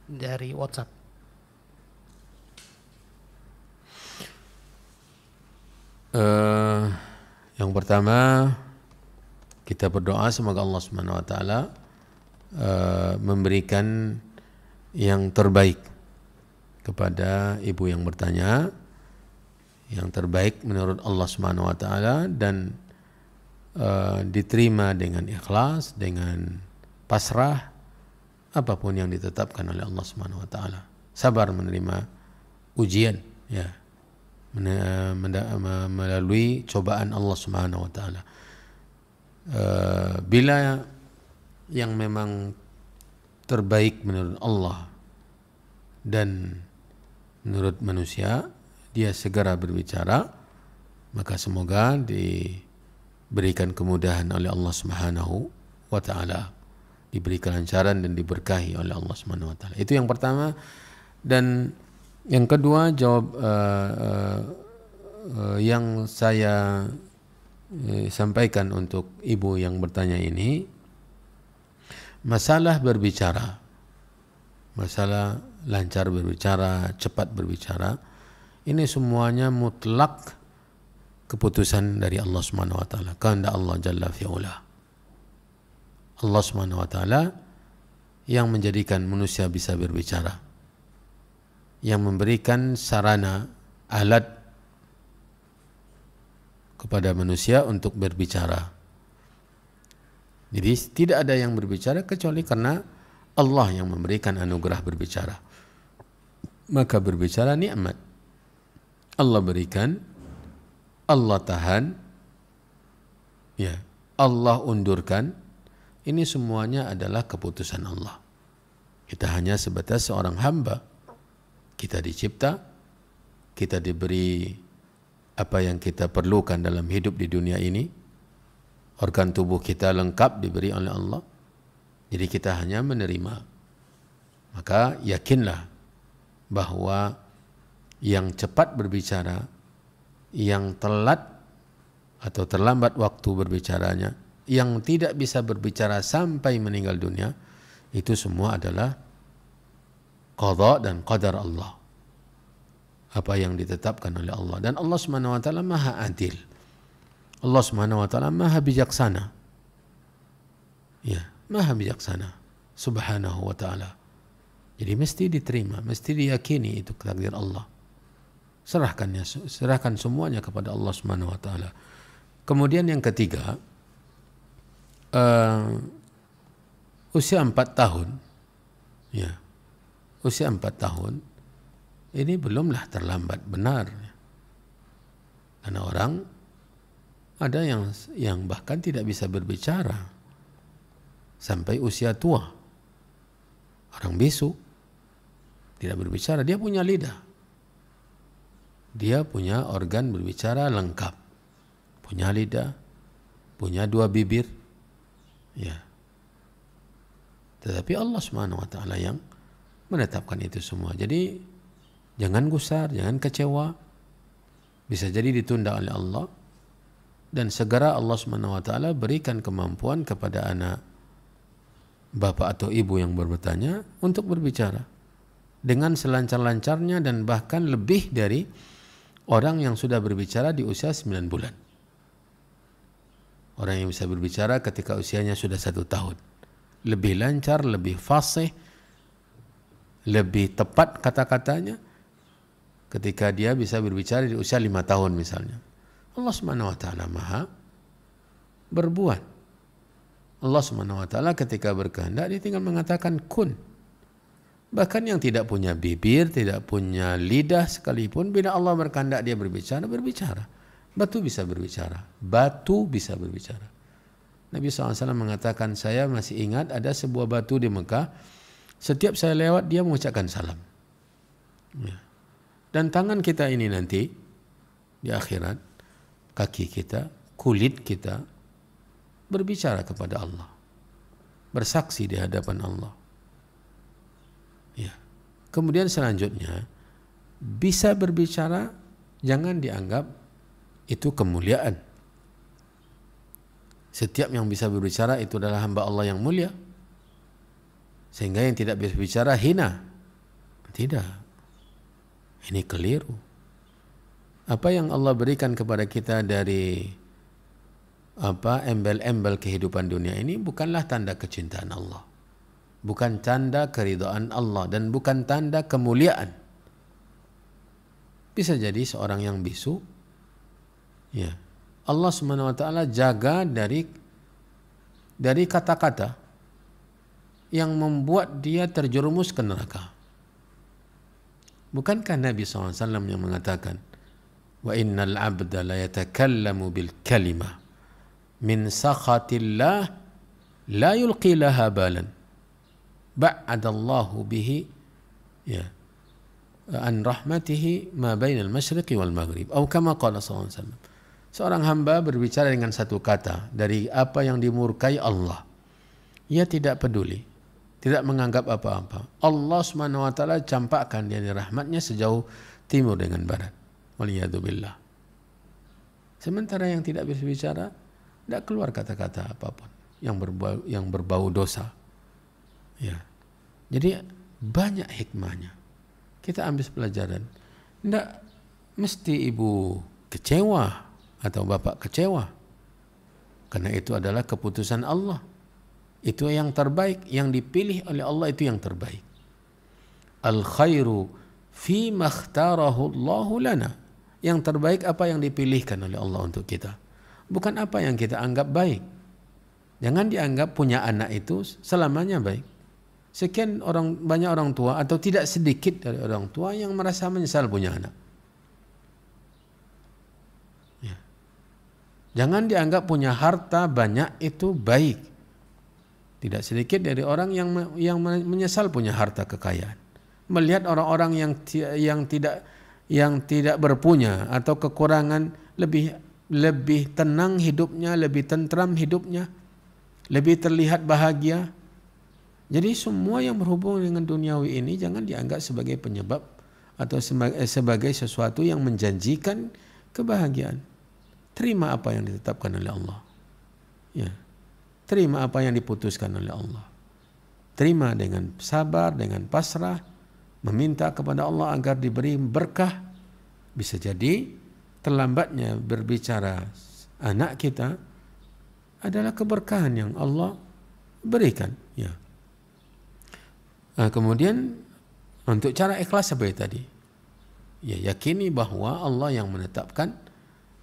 dari WhatsApp. Yang pertama, kita berdoa semoga Allah Subhanahu wa taala memberikan yang terbaik kepada ibu yang bertanya, yang terbaik menurut Allah Subhanahu wa taala, dan diterima dengan ikhlas, dengan pasrah apapun yang ditetapkan oleh Allah Subhanahu wa taala. Sabar menerima ujian, ya, melalui cobaan Allah Subhanahu wa taala. Bila yang memang terbaik menurut Allah dan menurut manusia, dia segera berbicara, maka semoga diberikan kemudahan oleh Allah Subhanahu wa taala, diberi kelancaran dan diberkahi oleh Allah Subhanahu wa taala. Itu yang pertama. Dan yang kedua, jawab yang saya sampaikan untuk ibu yang bertanya ini, masalah berbicara, masalah lancar berbicara, cepat berbicara, ini semuanya mutlak keputusan dari Allah Subhanahu wa taala, kehendak Allah Jalla fi'ula. Allah Subhanahu wa taala yang menjadikan manusia bisa berbicara, yang memberikan sarana, alat kepada manusia untuk berbicara. Jadi tidak ada yang berbicara kecuali karena Allah yang memberikan anugerah berbicara. Maka berbicara nikmat. Allah berikan, Allah tahan, ya, Allah undurkan. Ini semuanya adalah keputusan Allah. Kita hanya sebatas seorang hamba. Kita dicipta, kita diberi apa yang kita perlukan dalam hidup di dunia ini. Organ tubuh kita lengkap diberi oleh Allah. Jadi kita hanya menerima. Maka yakinlah bahwa yang cepat berbicara, yang telat atau terlambat waktu berbicaranya, yang tidak bisa berbicara sampai meninggal dunia, itu semua adalah qada dan qadar Allah. Apa yang ditetapkan oleh Allah. Dan Allah Subhanahu wa taala Maha Adil. Allah Subhanahu wa taala Maha bijaksana. Ya, Maha bijaksana Subhanahu wa taala. Jadi mesti diterima, mesti diyakini itu takdir Allah. Serahkan semuanya kepada Allah Subhanahu wa taala. Kemudian yang ketiga, usia 4 tahun, ya, usia 4 tahun ini belumlah terlambat, benar. Karena orang ada yang bahkan tidak bisa berbicara sampai usia tua. Orang bisu tidak berbicara, dia punya lidah, dia punya organ berbicara lengkap, punya lidah, punya 2 bibir, ya. Tetapi Allah Subhanahu wa taala yang menetapkan itu semua. Jadi jangan gusar, jangan kecewa. Bisa jadi ditunda oleh Allah, dan segera Allah Subhanahu wa taala berikan kemampuan kepada anak, bapak atau ibu yang bertanya untuk berbicara dengan selancar-lancarnya dan bahkan lebih dari orang yang sudah berbicara di usia 9 bulan. Orang yang bisa berbicara ketika usianya sudah 1 tahun. Lebih lancar, lebih fasih, lebih tepat kata-katanya ketika dia bisa berbicara di usia 5 tahun misalnya. Allah Subhanahu wa taala Maha berbuat. Allah Subhanahu wa taala ketika berkehendak dia tinggal mengatakan kun. Bahkan yang tidak punya bibir, tidak punya lidah sekalipun, bila Allah berkehendak dia berbicara, berbicara. Batu bisa berbicara. Batu bisa berbicara. Nabi SAW mengatakan, saya masih ingat ada sebuah batu di Mekah. Setiap saya lewat dia mengucapkan salam. Ya. Dan tangan kita ini nanti di akhirat, kaki kita, kulit kita berbicara kepada Allah, bersaksi di hadapan Allah. Ya. Kemudian selanjutnya bisa berbicara jangan dianggap itu kemuliaan. Setiap yang bisa berbicara itu adalah hamba Allah yang mulia. Sehingga yang tidak bisa berbicara hina. Tidak. Ini keliru. Apa yang Allah berikan kepada kita dari embel-embel kehidupan dunia ini bukanlah tanda kecintaan Allah. Bukan tanda keridhaan Allah dan bukan tanda kemuliaan. Bisa jadi seorang yang bisu, ya, Allah Subhanahu wa taala jaga dari kata-kata yang membuat dia terjerumus ke neraka. Bukankah Nabi SAW yang mengatakan, wa innal abda la yatakallamu bil kalimah min sakhatillah la yulqi laha balan ba'adallahu bihi, ya, an rahmatihi ma bainal masyriqi wal maghrib, atau kama qala sallallahu alaihi wasallam. Seorang hamba berbicara dengan satu kata dari apa yang dimurkai Allah, ia tidak peduli, tidak menganggap apa-apa. Allah Subhanahu wa taala campakkan dia di rahmatnya sejauh timur dengan barat. Waliyadzubillah. Sementara yang tidak berbicara, tidak keluar kata-kata apapun yang berbau dosa. Ya. Jadi banyak hikmahnya. Kita ambil pelajaran. Tidak mesti ibu kecewa atau bapak kecewa, karena itu adalah keputusan Allah. Itu yang terbaik, yang dipilih oleh Allah itu yang terbaik. Al khairu fi makhtarahu Allahu lana. Yang terbaik apa yang dipilihkan oleh Allah untuk kita, bukan apa yang kita anggap baik. Jangan dianggap punya anak itu selamanya baik. Banyak orang tua atau tidak sedikit dari orang tua yang merasa menyesal punya anak. Jangan dianggap punya harta banyak itu baik. Tidak sedikit dari orang yang menyesal punya harta kekayaan. Melihat orang-orang yang tidak berpunya atau kekurangan lebih tenang hidupnya, lebih tentram hidupnya, lebih terlihat bahagia. Jadi semua yang berhubungan dengan duniawi ini jangan dianggap sebagai penyebab atau sebagai sesuatu yang menjanjikan kebahagiaan. Terima apa yang ditetapkan oleh Allah. Ya. Terima apa yang diputuskan oleh Allah. Terima dengan sabar, dengan pasrah, meminta kepada Allah agar diberi berkah. Bisa jadi terlambatnya berbicara anak kita adalah keberkahan yang Allah berikan. Ya. Nah, kemudian untuk cara ikhlas seperti tadi, ya yakini bahwa Allah yang menetapkan.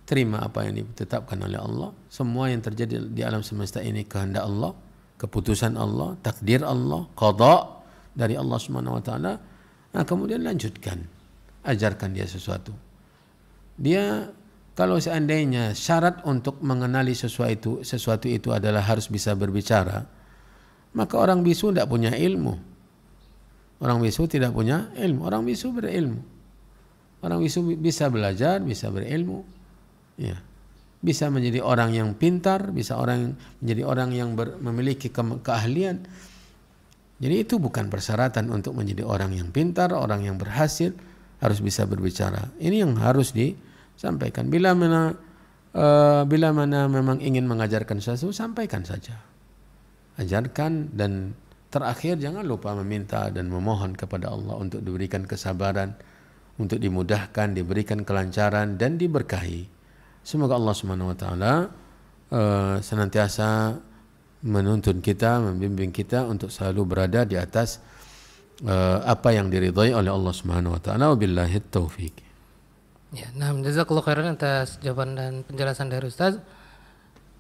Terima apa yang ditetapkan oleh Allah. Semua yang terjadi di alam semesta ini kehendak Allah, keputusan Allah, takdir Allah, qada dari Allah Subhanahu wa taala. Nah, kemudian lanjutkan, ajarkan dia sesuatu. Dia kalau seandainya syarat untuk mengenali sesuatu itu adalah harus bisa berbicara, maka orang bisu tidak punya ilmu. Orang bisu tidak punya ilmu. Orang bisu berilmu. Orang bisu bisa belajar, bisa berilmu. Ya, bisa menjadi orang yang pintar, bisa menjadi orang yang memiliki keahlian. Jadi itu bukan persyaratan untuk menjadi orang yang pintar, orang yang berhasil harus bisa berbicara. Ini yang harus disampaikan. Bila mana memang ingin mengajarkan sesuatu, sampaikan saja, ajarkan, dan terakhir jangan lupa meminta dan memohon kepada Allah untuk diberikan kesabaran, untuk dimudahkan, diberikan kelancaran dan diberkahi. Semoga Allah Subhanahu wa taala senantiasa menuntun kita, membimbing kita untuk selalu berada di atas apa yang diridhai oleh Allah Subhanahu wa taala. Wabillahi taufik. Ya, nah, jazakallahu khairan atas jawaban dan penjelasan dari Ustaz.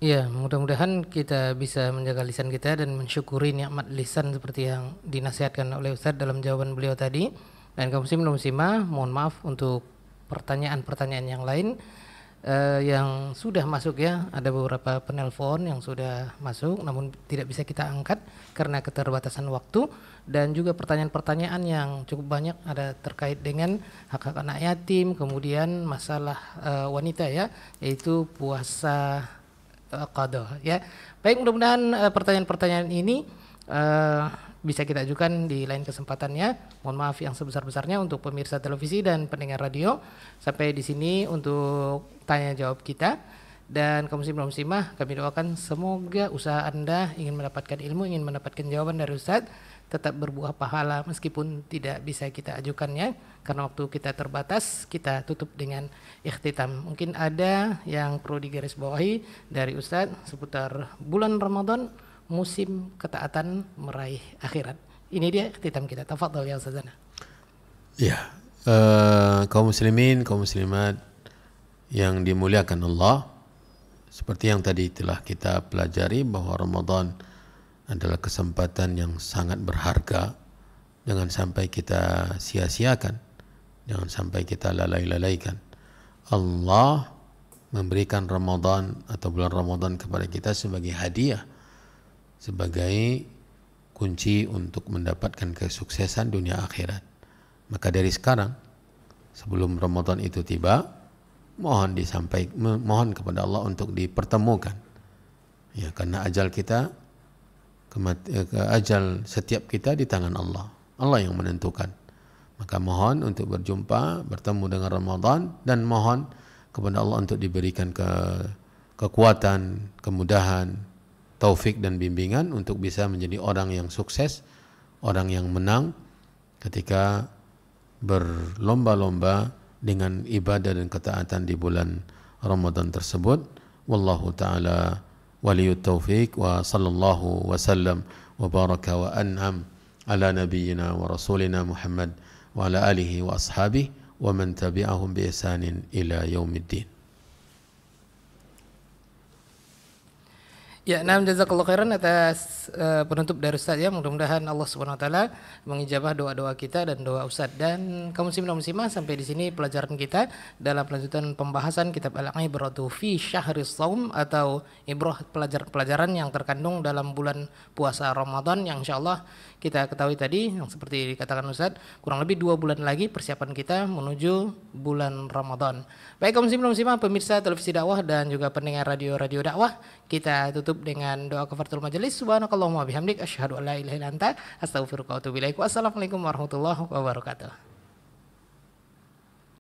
Ya, mudah-mudahan kita bisa menjaga lisan kita dan mensyukuri nikmat lisan seperti yang dinasihatkan oleh Ustaz dalam jawaban beliau tadi. Dan kaum muslimin dan muslimah, mohon maaf untuk pertanyaan-pertanyaan yang lain yang sudah masuk ya. Ada beberapa penelpon yang sudah masuk namun tidak bisa kita angkat karena keterbatasan waktu, dan juga pertanyaan-pertanyaan yang cukup banyak ada terkait dengan hak-hak anak yatim, kemudian masalah wanita ya, yaitu puasa qada ya. Baik, mudah-mudahan pertanyaan-pertanyaan ini bisa kita ajukan di lain kesempatannya. Mohon maaf yang sebesar-besarnya untuk pemirsa televisi dan pendengar radio. Sampai di sini untuk tanya jawab kita. Dan kaum muslim dan muslimah, kami doakan semoga usaha Anda ingin mendapatkan ilmu, ingin mendapatkan jawaban dari Ustadz tetap berbuah pahala meskipun tidak bisa kita ajukannya karena waktu kita terbatas. Kita tutup dengan ikhtitam. Mungkin ada yang perlu digarisbawahi dari Ustadz seputar bulan Ramadan, musim ketaatan meraih akhirat. Ini dia ikhtitam kita. Tafadhal ya Ustazana. Ya, kaum muslimin, kaum muslimat yang dimuliakan Allah, seperti yang tadi telah kita pelajari bahwa Ramadan adalah kesempatan yang sangat berharga. Jangan sampai kita sia-siakan, jangan sampai kita lalai-lalaikan. Allah memberikan Ramadan atau bulan Ramadan kepada kita sebagai hadiah, sebagai kunci untuk mendapatkan kesuksesan dunia akhirat. Maka dari sekarang, sebelum Ramadan itu tiba, mohon kepada Allah untuk dipertemukan. Ya, karena ajal kita, ajal setiap kita di tangan Allah. Allah yang menentukan. Maka mohon untuk berjumpa, bertemu dengan Ramadan, dan mohon kepada Allah untuk diberikan kekuatan, kemudahan, taufik dan bimbingan untuk bisa menjadi orang yang sukses, orang yang menang ketika berlomba-lomba dengan ibadah dan ketaatan di bulan Ramadan tersebut. Wallahu ta'ala waliyut taufiq, wa sallallahu wa sallam wa baraka wa an'am ala nabiyyina wa rasulina Muhammad wa ala alihi wa ashabihi wa man tabi'ahum bi ihsanin ila yaumiddin. Ya, nah, jazakallahu khairan atas penutup dari Ustaz ya. Mudah-mudahan Allah Subhanahu wa taala mengijabah doa-doa kita dan doa Ustaz. Dan kaum muslimin dan muslimah, sampai di sini pelajaran kita dalam lanjutan pembahasan kitab Al-Ibratu fi Syahris Shaum, atau ibrah, pelajaran yang terkandung dalam bulan puasa Ramadan, yang insyaallah kita ketahui tadi yang seperti dikatakan Ustaz, kurang lebih 2 bulan lagi persiapan kita menuju bulan Ramadan. Baik kaum muslimin dan muslimah, pemirsa televisi dakwah dan juga pendengar radio dakwah, kita tutup dengan doa kafaratul majelis. Subhanakallahumma bihamdik asyhadu an la ilaha illa anta astaghfiruka wa atubu ilaik. Wassalamualaikum warahmatullahi wabarakatuh.